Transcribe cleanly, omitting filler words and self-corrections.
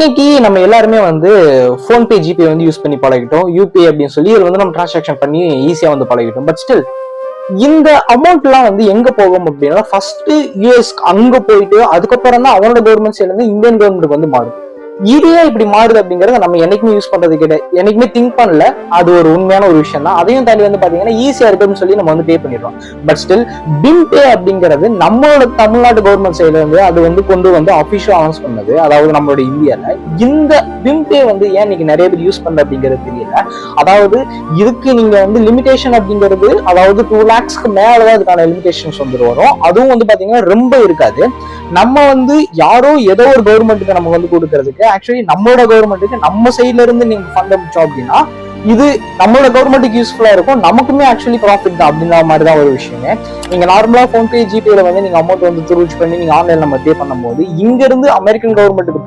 இன்னைக்கு நம்ம எல்லாருமே வந்து போன்பே ஜிபே வந்து யூஸ் பண்ணி பழகிட்டோம். யூபிஐ அப்படின்னு சொல்லி இது வந்து நம்ம டிரான்சாக்ஷன் பண்ணி ஈஸியா வந்து பழகிட்டோம். பட் ஸ்டில் இந்த அமௌண்ட் எல்லாம் வந்து எங்க போகும் அப்படின்னா ஃபர்ஸ்ட் யூஎஸ் அங்க போயிட்டு அதுக்கப்புறம் தான் அவனோட கவர்மெண்ட் சைட்ல இருந்து இந்தியன் கவர்மெண்ட்டுக்கு வந்து மாறும். இது ஏன் இப்படி மாறுது அப்படிங்கறத நம்ம என்னைக்குமே யூஸ் பண்றது கிடையாது, என்னைக்குமே திங்க் பண்ணல. அது ஒரு உண்மையான ஒரு விஷயம் தான். அதையும் தாண்டி வந்து பாத்தீங்கன்னா ஈஸியா இருக்குன்னு சொல்லி நம்ம வந்து பே பண்ணிடுறோம். பட் ஸ்டில் பிம் பே அப்படிங்கிறது நம்மளோட தமிழ்நாடு கவர்மெண்ட் சைட்ல இருந்து அது வந்து கொண்டு வந்து அபிஷியல் அனௌன்ஸ் பண்ணது, அதாவது நம்மளோட இந்தியால இந்த பிம் பே வந்து ஏன் இன்னைக்கு நிறைய பேர் யூஸ் பண்ண அப்படிங்கிறது தெரியல. அதாவது இதுக்கு நீங்க வந்து லிமிடேஷன் அப்படிங்கிறது, அதாவது 2 lakhsக்கு மேலதான் இதுக்கான லிமிடேஷன்ஸ் வந்து வரும். அதுவும் வந்து பாத்தீங்கன்னா ரொம்ப இருக்காது. நம்ம வந்து யாரோ ஏதோ ஒரு கவர்மெண்ட்டுக்கு நம்ம வந்து கொடுக்கறதுக்கு, ஆக்சுவலி நம்மளோட கவர்மெண்ட்டுக்கு நம்ம சைட்ல இருந்து நீங்க ஃபண்ட் அனுப்பிச்சோம் அப்படின்னா இது நம்மளோட கவர்மெண்ட்டுக்கு யூஸ்ஃபுல்லா இருக்கும், நமக்குமே ஆக்சுவலி ப்ராஃபிட் தான் அப்படின்ற மாதிரி தான் ஒரு விஷயமே. நீங்க நார்மலா போன்பே ஜிபேல வந்து நீங்க அமௌண்ட் வந்து த்ரூ பண்ணி நீங்க ஆன்லைன்ல நம்ம பே பண்ணும்போது இங்க இருந்து அமெரிக்கன் கவர்மெண்ட்டுக்கு